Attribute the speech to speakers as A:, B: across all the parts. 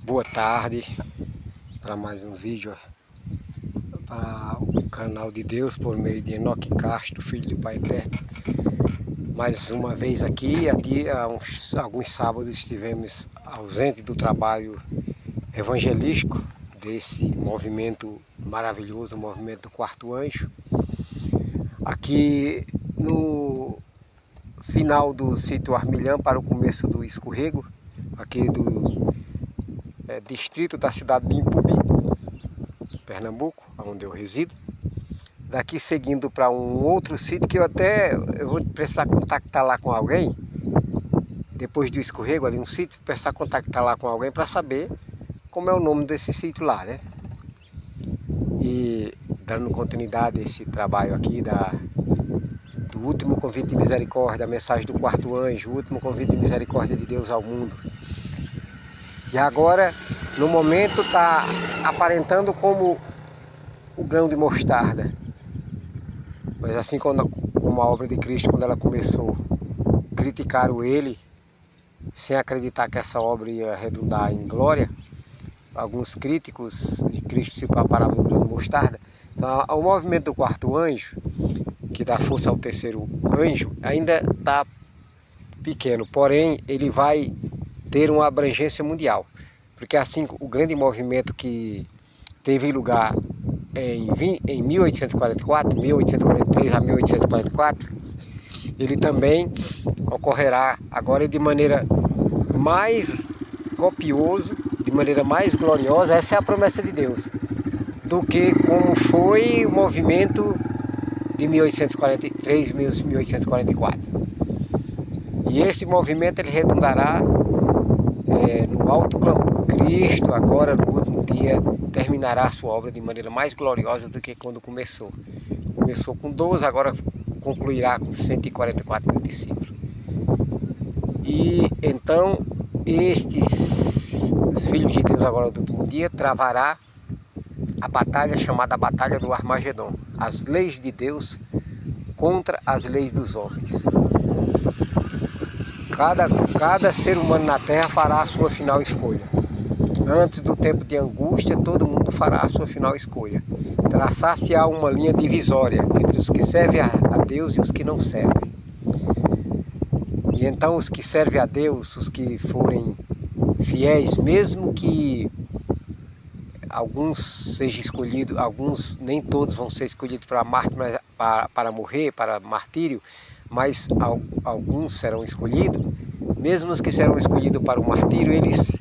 A: Boa tarde para mais um vídeo para o canal de Deus por meio de Enoque Castro, filho do Pai Eterno. Mais uma vez aqui, alguns sábados estivemos ausentes do trabalho evangelístico desse movimento maravilhoso, o movimento do Quarto Anjo. Aqui no final do sítio Armilhã para o começo do escorrego, aqui do distrito da cidade de Impubi, Pernambuco, onde eu resido. Daqui seguindo para um outro sítio que eu vou precisar contactar lá com alguém, depois do escorrego ali, um sítio, precisar contactar lá com alguém para saber como é o nome desse sítio lá, né? E dando continuidade a esse trabalho aqui do último convite de misericórdia, a mensagem do Quarto Anjo, o último convite de misericórdia de Deus ao mundo. E agora, no momento, está aparentando como o grão de mostarda. Mas assim como a obra de Cristo, quando ela começou, criticaram ele, sem acreditar que essa obra ia redundar em glória. Alguns críticos de Cristo citam a parábola do grão de mostarda. Então, o movimento do Quarto Anjo, que dá força ao terceiro anjo, ainda está pequeno, porém ele vai ter uma abrangência mundial, porque assim o grande movimento que teve lugar em 1844, 1843 a 1844, ele também ocorrerá agora de maneira mais copiosa, de maneira mais gloriosa. Essa é a promessa de Deus, do que como foi o movimento de 1843, 1844. E esse movimento ele redundará no alto clamor. Cristo agora no último dia terminará a sua obra de maneira mais gloriosa do que quando começou. Começou com 12, agora concluirá com 144 mil discípulos. E então os filhos de Deus agora do último dia travará a batalha chamada Batalha do Armagedon. As leis de Deus contra as leis dos homens. Cada ser humano na Terra fará a sua final escolha. Antes do tempo de angústia, todo mundo fará a sua final escolha. Traçar-se-á uma linha divisória entre os que servem a Deus e os que não servem. E então os que servem a Deus, os que forem fiéis, mesmo que alguns sejam escolhidos, alguns, nem todos vão ser escolhidos para morrer, para martírio, mas alguns serão escolhidos. Mesmo os que serão escolhidos para o martírio, eles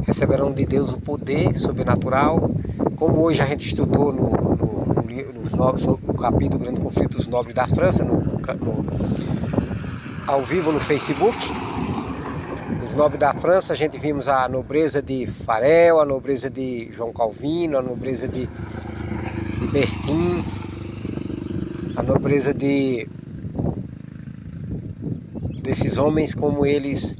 A: receberão de Deus o poder sobrenatural, como hoje a gente estudou no capítulo Grande Conflito dos Nobres da França, ao vivo no Facebook. Os nobres da França, a gente vimos a nobreza de Farel, a nobreza de João Calvino, a nobreza de Bertin, a nobreza desses homens, como eles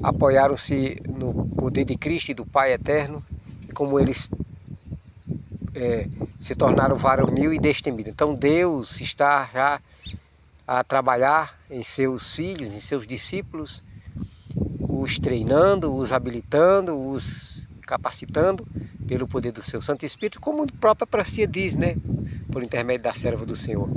A: apoiaram-se no poder de Cristo e do Pai Eterno, e como eles se tornaram varonil e destemido. Então Deus está já a trabalhar em seus filhos, em seus discípulos, os treinando, os habilitando, os capacitando pelo poder do seu Santo Espírito, como a própria profecia diz, né? Por intermédio da serva do Senhor.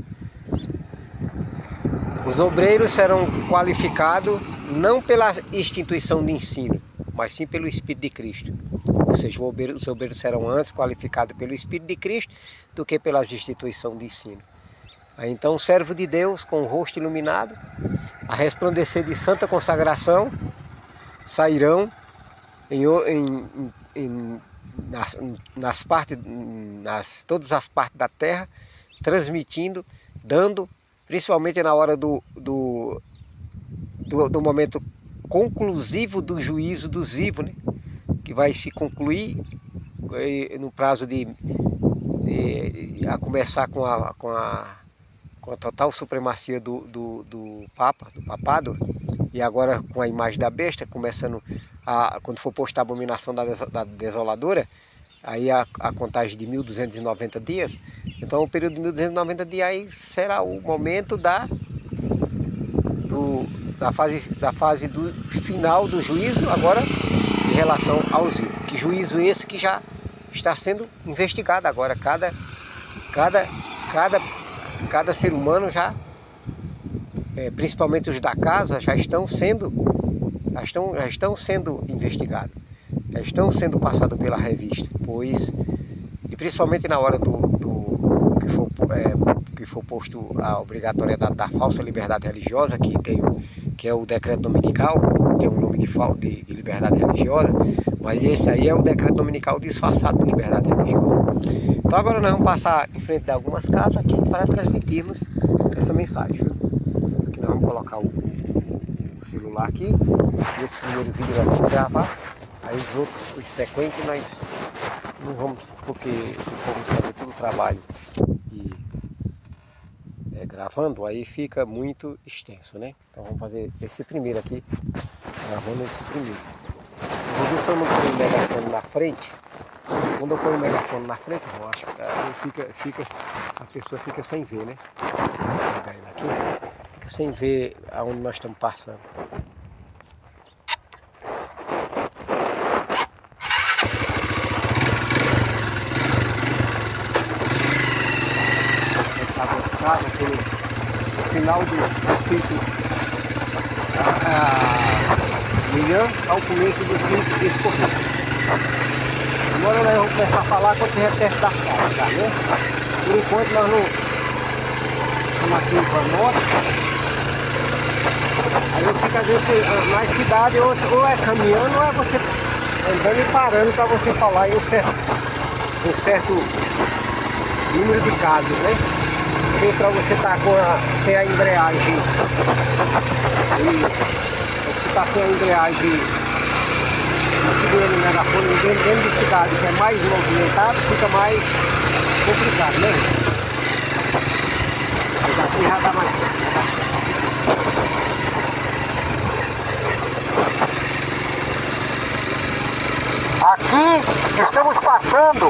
A: Os obreiros serão qualificados não pela instituição de ensino, mas sim pelo Espírito de Cristo. Ou seja, os obreiros serão antes qualificados pelo Espírito de Cristo do que pelas instituições de ensino. Aí então o servo de Deus, com o rosto iluminado, a resplandecer de santa consagração, sairão todas as partes da terra, transmitindo, dando, principalmente na hora do momento conclusivo do juízo dos vivos, né? Que vai se concluir no prazo a começar com a total supremacia do Papa, do papado, e agora com a imagem da besta, começando quando for posta a abominação da desoladora, aí a contagem de 1290 dias, então o período de 1290 dias aí será o momento da fase do final do juízo, agora em relação aos ímpios. Que juízo esse que já está sendo investigado agora. Cada ser humano já, principalmente os da casa, já estão sendo investigados, já estão sendo passados pela revista, e principalmente na hora que for posto a obrigatoriedade da falsa liberdade religiosa, que é o decreto dominical, tem um nome de liberdade religiosa, mas esse aí é o decreto dominical disfarçado de liberdade religiosa. Então agora nós vamos passar em frente de algumas casas aqui para transmitirmos essa mensagem. Aqui nós vamos colocar o celular aqui, esse primeiro vídeo nós vamos gravar, aí os sequentes nós não vamos, porque se formos fazer todo o trabalho e gravando, aí fica muito extenso, né? Então vamos fazer esse primeiro aqui, gravando esse primeiro. Vou ver se eu não ponho o megafone na frente. Quando eu ponho o megafone na frente, eu acho que a pessoa fica sem ver, né? Vou pegar ele aqui, fica sem ver aonde nós estamos passando. Casa pelo final do sítio Milhã ao começo do sítio Escorrego. Agora nós vamos começar a falar quando estiver perto das casas, tá, né? Por enquanto nós não estamos aqui com a moto. Aí eu fico às vezes nas cidades ou é caminhando ou é você andando e parando para você falar em um certo número de casos, né? Porque para você estar sem a embreagem você está sem a embreagem segurando o megafone dentro de cidade que é mais movimentado, fica mais complicado, né? Mas aqui já dá mais certo. Aqui estamos passando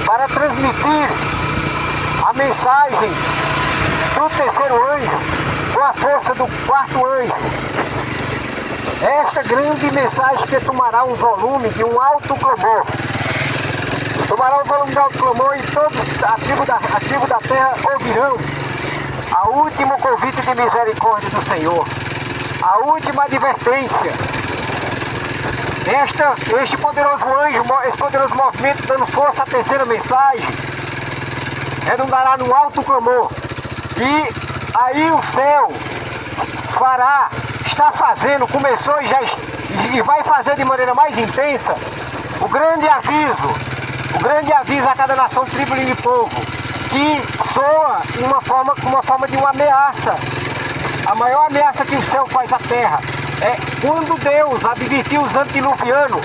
A: para transmitir a mensagem do terceiro anjo, com a força do quarto anjo. Esta grande mensagem que tomará um volume de um alto clamor. Tomará um volume de alto clamor e todos a tribo da terra ouvirão a último convite de misericórdia do Senhor, a última advertência. Este poderoso anjo, esse poderoso movimento dando força à terceira mensagem, redundará num alto clamor, e aí o céu começou e vai fazer de maneira mais intensa o grande aviso a cada nação, tribo, língua e povo, que soa uma forma de uma ameaça. A maior ameaça que o céu faz à terra é quando Deus advertiu os antediluvianos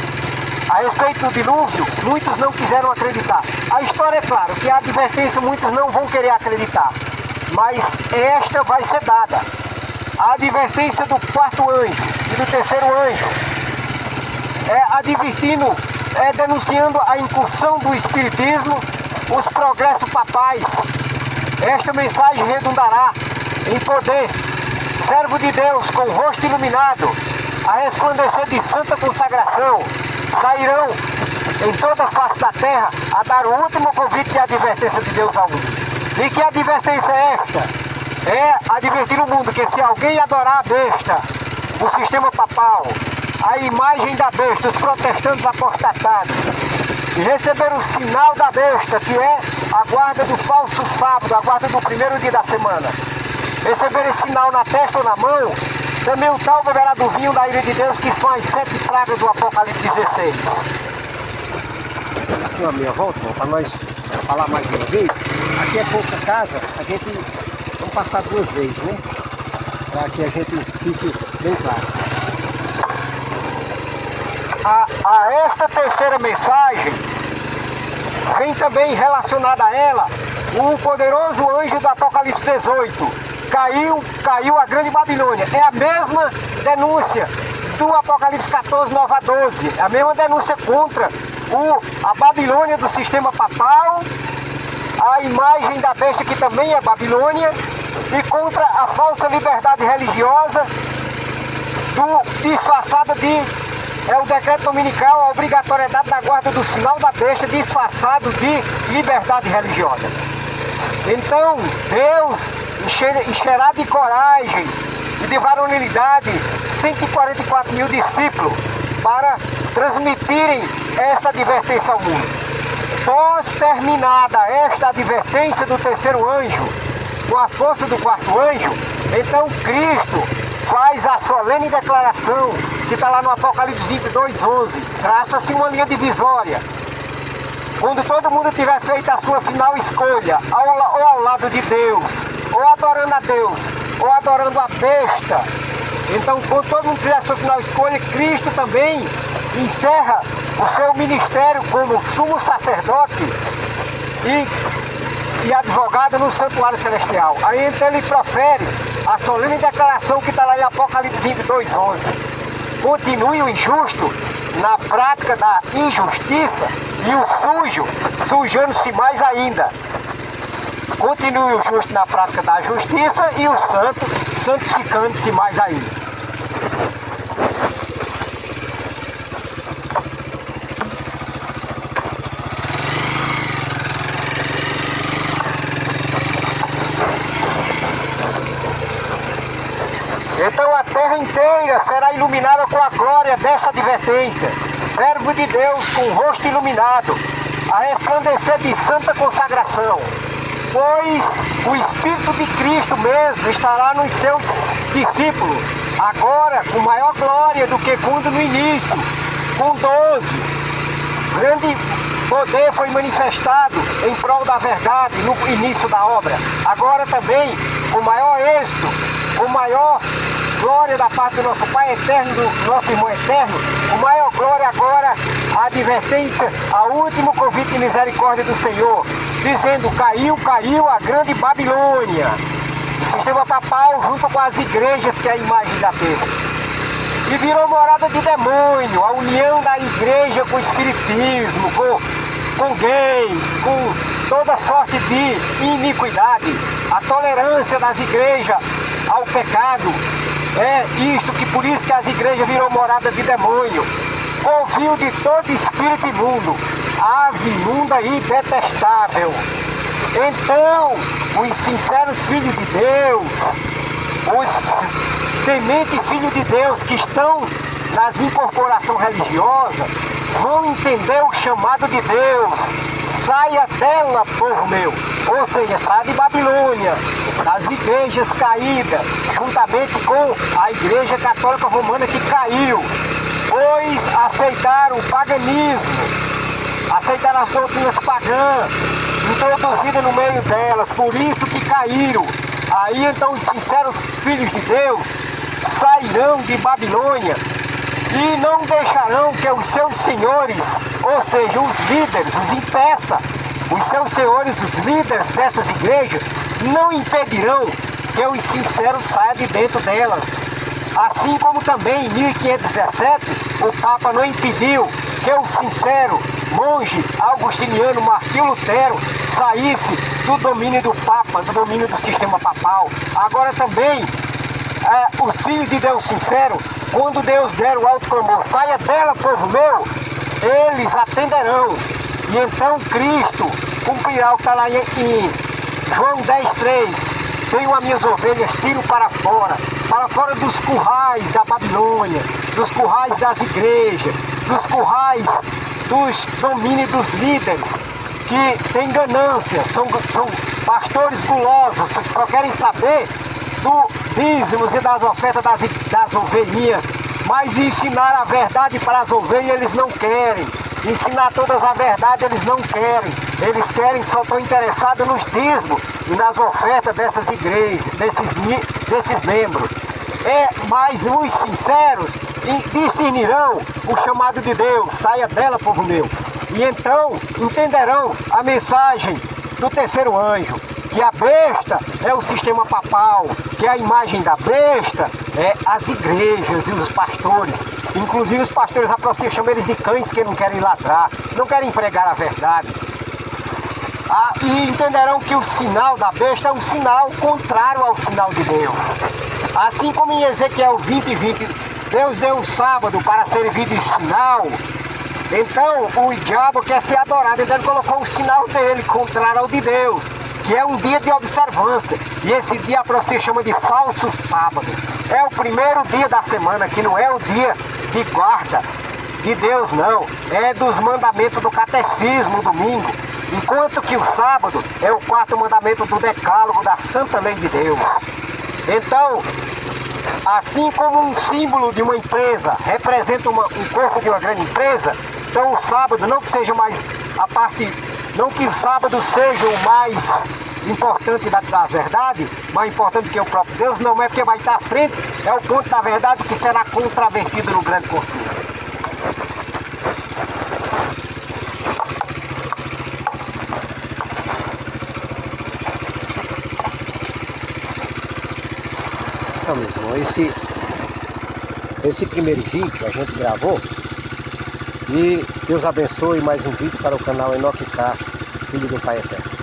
A: a respeito do dilúvio. Muitos não quiseram acreditar. A história é clara, que a advertência muitos não vão querer acreditar, mas esta vai ser dada. A advertência do quarto anjo e do terceiro anjo denunciando a incursão do espiritismo, os progressos papais. Esta mensagem redundará em poder. Servo de Deus com o rosto iluminado, a resplandecer de santa consagração, sairão em toda a face da terra a dar o último convite de advertência de Deus ao mundo. E que advertência é esta? É advertir o mundo que se alguém adorar a besta, o sistema papal, a imagem da besta, os protestantes apostatados, e receber o sinal da besta, que é a guarda do falso sábado, a guarda do primeiro dia da semana, receber esse sinal na testa ou na mão, também o tal beberá do vinho da ira de Deus, que são as 7 pragas do Apocalipse 16. Aqui uma meia volta, para nós falar mais uma vez. Aqui é pouca casa, a gente vamos passar 2 vezes, né? Para que a gente fique bem claro. A esta terceira mensagem vem também relacionada a ela o poderoso anjo do Apocalipse 18. Caiu a grande Babilônia. É a mesma denúncia do Apocalipse 14, 9 a 12. É a mesma denúncia contra a Babilônia do sistema papal, a imagem da besta, que também é Babilônia, e contra a falsa liberdade religiosa disfarçada de o decreto dominical, a obrigatoriedade da guarda do sinal da besta disfarçado de liberdade religiosa. Então Deus, encherá de coragem e de varonilidade 144 mil discípulos para transmitirem essa advertência ao mundo. Pós terminada esta advertência do terceiro anjo, com a força do quarto anjo, então Cristo faz a solene declaração que está lá no Apocalipse 22:11. Traça-se uma linha divisória. Quando todo mundo tiver feito a sua final escolha, ou ao lado de Deus, ou adorando a Deus, ou adorando a besta, então quando todo mundo fizer a sua final escolha, Cristo também encerra o seu ministério como sumo sacerdote e advogado no santuário celestial. Aí então ele profere a solene declaração que está lá em Apocalipse 22:11. Continue o injusto na prática da injustiça e o sujo sujando-se mais ainda. Continue o justo na prática da justiça e o santo santificando-se mais ainda. Então a terra inteira será iluminada com a glória dessa advertência. Servo de Deus com o rosto iluminado, a resplandecer de santa consagração. Pois o Espírito de Cristo mesmo estará nos seus discípulos, agora com maior glória do que quando no início, com 12. Grande poder foi manifestado em prol da verdade no início da obra. Agora também, com maior êxito, com maior glória da parte do nosso Pai eterno, do nosso irmão eterno, com maior glória agora, a advertência, ao último convite de misericórdia do Senhor, dizendo: caiu a grande Babilônia, o sistema papal junto com as igrejas que é a imagem da besta, e virou morada de demônio, a união da igreja com o espiritismo, com gays, com toda sorte de iniquidade, a tolerância das igrejas ao pecado. É isto que por isso que as igrejas viram morada de demônio, covil de todo espírito imundo, ave imunda e detestável. Então, os sinceros filhos de Deus, os tementes filhos de Deus que estão nas incorporação religiosa, vão entender o chamado de Deus. Saia dela, povo meu, ou seja, saia de Babilônia, das igrejas caídas, juntamente com a igreja católica romana que caiu, pois aceitaram o paganismo, aceitaram as doutrinas pagãs, introduzidas no meio delas, por isso que caíram. Aí então os sinceros filhos de Deus sairão de Babilônia e não deixarão que os seus senhores, ou seja, os líderes, os impeça, os seus senhores, os líderes dessas igrejas, não impedirão que os sinceros saiam de dentro delas. Assim como também em 1517, o Papa não impediu que o sincero monge augustiniano Martinho Lutero saísse do domínio do Papa, do domínio do sistema papal. Agora também, os filhos de Deus sincero, quando Deus der o alto clamor, saia dela, povo meu, eles atenderão. E então Cristo cumprirá o que está lá em João 10:3. Tenho as minhas ovelhas, tiro para fora dos currais da Babilônia, dos currais das igrejas, dos currais dos domínios dos líderes, que têm ganância, são pastores gulosos, só querem saber do dízimos e das ofertas das ovelhinhas, mas ensinar a verdade para as ovelhas eles não querem, ensinar todas a verdade eles não querem, eles querem, só estão interessados nos dízimos e nas ofertas dessas igrejas, desses membros. Mas os sinceros discernirão o chamado de Deus, saia dela, povo meu, e então entenderão a mensagem do terceiro anjo, que a besta é o sistema papal, que a imagem da besta é as igrejas e os pastores. Inclusive os pastores aproximam, chamam eles de cães que não querem ladrar, não querem pregar a verdade. E entenderão que o sinal da besta é um sinal contrário ao sinal de Deus. Assim como em Ezequiel 20:20, Deus deu um sábado para servir de sinal. Então o diabo quer ser adorado, então ele colocou o sinal dele contrário ao de Deus, que é um dia de observância. E esse dia a profecia chama de falso sábado. É o primeiro dia da semana, que não é o dia de guarda de Deus, não. É dos mandamentos do catecismo, domingo. Enquanto que o sábado é o quarto mandamento do decálogo da santa lei de Deus. Então, assim como um símbolo de uma empresa representa um corpo de uma grande empresa, então o sábado não que seja mais a parte, não que o sábado seja o mais importante da verdade, mais importante que o próprio Deus, não é porque vai estar à frente, é o ponto da verdade que será contravertido no grande corpo. Então, mesmo, esse primeiro vídeo a gente gravou e Deus abençoe mais um vídeo para o canal Enoque Castro, Filho do Pai Eterno.